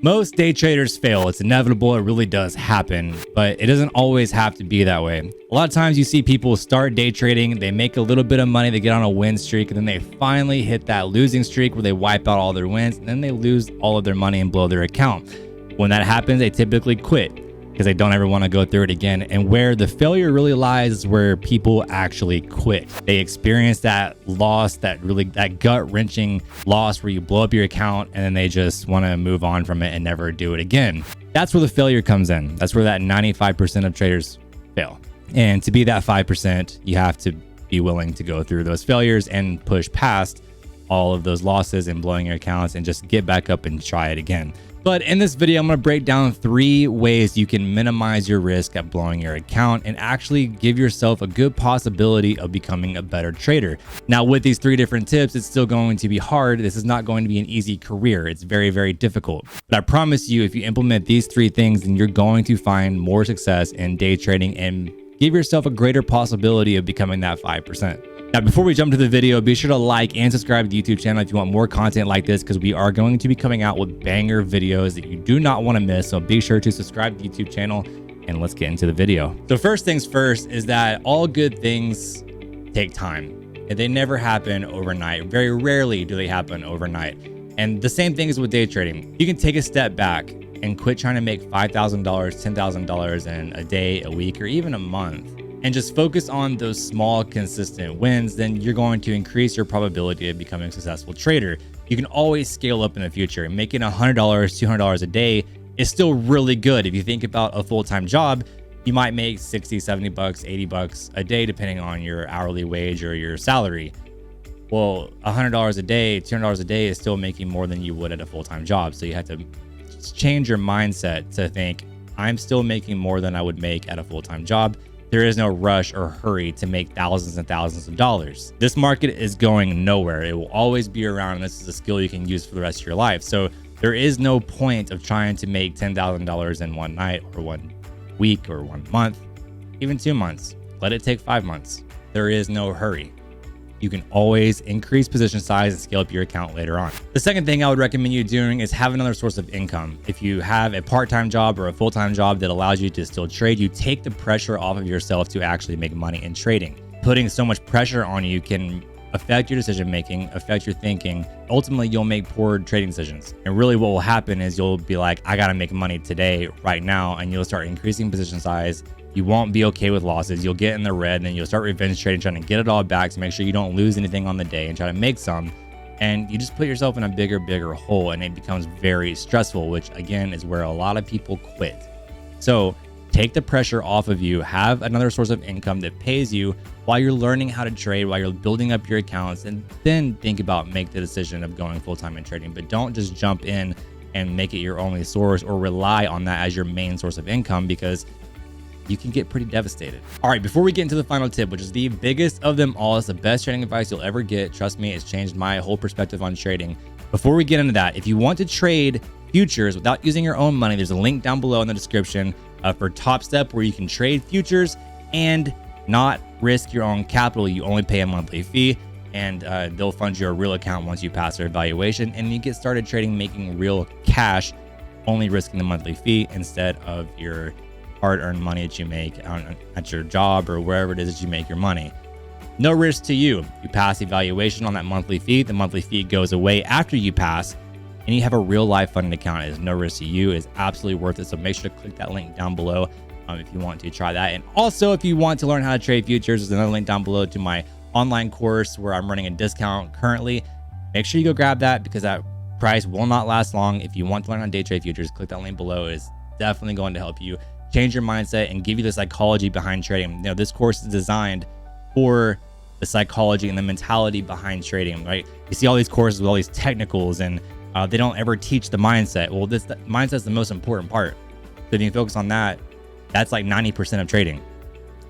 Most day traders fail. It's inevitable. It really does happen, but it doesn't always have to be that way. A lot of times you see people start day trading, they make a little bit of money, they get on a win streak, and then they finally hit that losing streak where they wipe out all their wins, and then they lose all of their money and blow their account. When that happens, they typically quit because they don't ever want to go through it again. And where the failure really lies is where people actually quit. They experience that loss, that gut-wrenching loss where you blow up your account and then they just want to move on from it and never do it again. That's where the failure comes in. That's where that 95% of traders fail. And to be that 5%, you have to be willing to go through those failures and push past all of those losses and blowing your accounts and just get back up and try it again. But in this video, I'm going to break down 3 ways you can minimize your risk at blowing your account and actually give yourself a good possibility of becoming a better trader. Now, with these 3 different tips, it's still going to be hard. This is not going to be an easy career. It's very, very difficult. But I promise you, if you implement these 3 things, then you're going to find more success in day trading and give yourself a greater possibility of becoming that 5%. Now, before we jump to the video, be sure to like and subscribe to the YouTube channel if you want more content like this, because we are going to be coming out with banger videos that you do not want to miss. So be sure to subscribe to the YouTube channel and let's get into the video. So first things first is that all good things take time and they never happen overnight. Very rarely do they happen overnight. And the same thing is with day trading. You can take a step back and quit trying to make $5,000, $10,000 in a day, a week, or even a month, and just focus on those small, consistent wins. Then you're going to increase your probability of becoming a successful trader. You can always scale up in the future. Making $100, $200 a day is still really good. If you think about a full-time job, you might make 60, 70 bucks, 80 bucks a day, depending on your hourly wage or your salary. Well, $100 a day, $200 a day is still making more than you would at a full-time job. So you have to change your mindset to think, I'm still making more than I would make at a full-time job. There is no rush or hurry to make thousands and thousands of dollars. This market is going nowhere. It will always be around, and this is a skill you can use for the rest of your life. So there is no point of trying to make $10,000 in one night or 1 week or 1 month, even 2 months. Let it take 5 months. There is no hurry. You can always increase position size and scale up your account later on. The second thing I would recommend you doing is have another source of income. If you have a part-time job or a full-time job that allows you to still trade, you take the pressure off of yourself to actually make money in trading. Putting so much pressure on you can affect your decision-making, affect your thinking. Ultimately, you'll make poor trading decisions. And really what will happen is you'll be like, I gotta make money today, right now, and you'll start increasing position size. You won't be okay with losses. You'll get in the red, and then you'll start revenge trading, trying to get it all back to make sure you don't lose anything on the day and try to make some. And you just put yourself in a bigger hole, and it becomes very stressful, which again is where a lot of people quit. So take the pressure off of you, have another source of income that pays you while you're learning how to trade, while you're building up your accounts, and then think about make the decision of going full-time in trading. But don't just jump in and make it your only source or rely on that as your main source of income, because you can get pretty devastated. All right, before we get into the final tip, which is the biggest of them all, it's the best trading advice you'll ever get. Trust me, it's changed my whole perspective on trading. Before we get into that, if you want to trade futures without using your own money, there's a link down below in the description for Top Step, where you can trade futures and not risk your own capital. You only pay a monthly fee, and they'll fund you a real account once you pass their evaluation, and you get started trading, making real cash, only risking the monthly fee instead of your hard-earned money that you make at your job or wherever it is that you make your money. No risk to you. You pass the evaluation on that monthly fee. The monthly fee goes away after you pass, and you have a real life funding account. It is no risk to you. It is absolutely worth it. So make sure to click that link down below if you want to try that. And also, if you want to learn how to trade futures, there's another link down below to my online course where I'm running a discount currently. Make sure you go grab that, because that price will not last long. If you want to learn how to day trade futures, click that link below. It is definitely going to help you change your mindset and give you the psychology behind trading. You know, this course is designed for the psychology and the mentality behind trading, right? You see all these courses with all these technicals, and they don't ever teach the mindset. Well, the mindset is the most important part. So if you focus on that, that's like 90% of trading.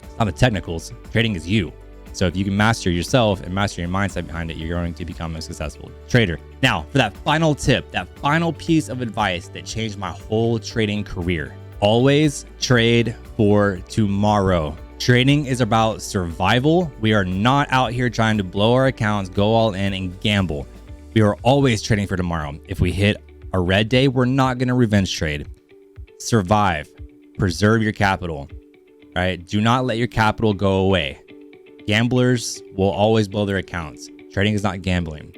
It's not the technicals. Trading is you. So if you can master yourself and master your mindset behind it, you're going to become a successful trader. Now, for that final tip, that final piece of advice that changed my whole trading career: always trade for tomorrow. Trading is about survival. We are not out here trying to blow our accounts, go all in, and gamble. We are always trading for tomorrow. If we hit A red day, we're not going to revenge trade. Survive. Preserve your capital. All right. Do not let your capital go away. Gamblers will always blow their accounts. Trading is not gambling.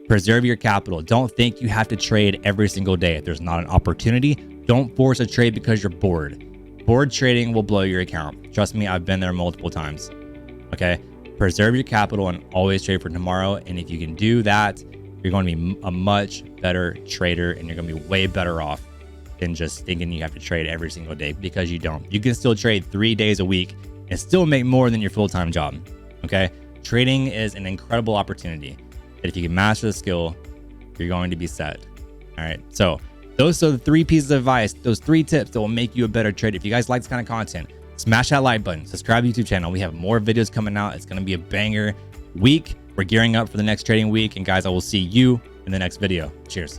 Preserve your capital. Don't think you have to trade every single day. If there's not an opportunity, don't force a trade because you're bored. Bored trading will blow your account. Trust me, I've been there multiple times. Okay. Preserve your capital and always trade for tomorrow. And if you can do that, you're going to be a much better trader and you're going to be way better off than just thinking you have to trade every single day, because you don't. You can still trade 3 days a week and still make more than your full-time job. Okay. Trading is an incredible opportunity. But if you can master the skill, you're going to be set. All right. So those are the 3 pieces of advice, those 3 tips that will make you a better trader. If you guys like this kind of content, smash that like button, subscribe to the YouTube channel. We have more videos coming out. It's going to be a banger week. We're gearing up for the next trading week. And guys, I will see you in the next video. Cheers.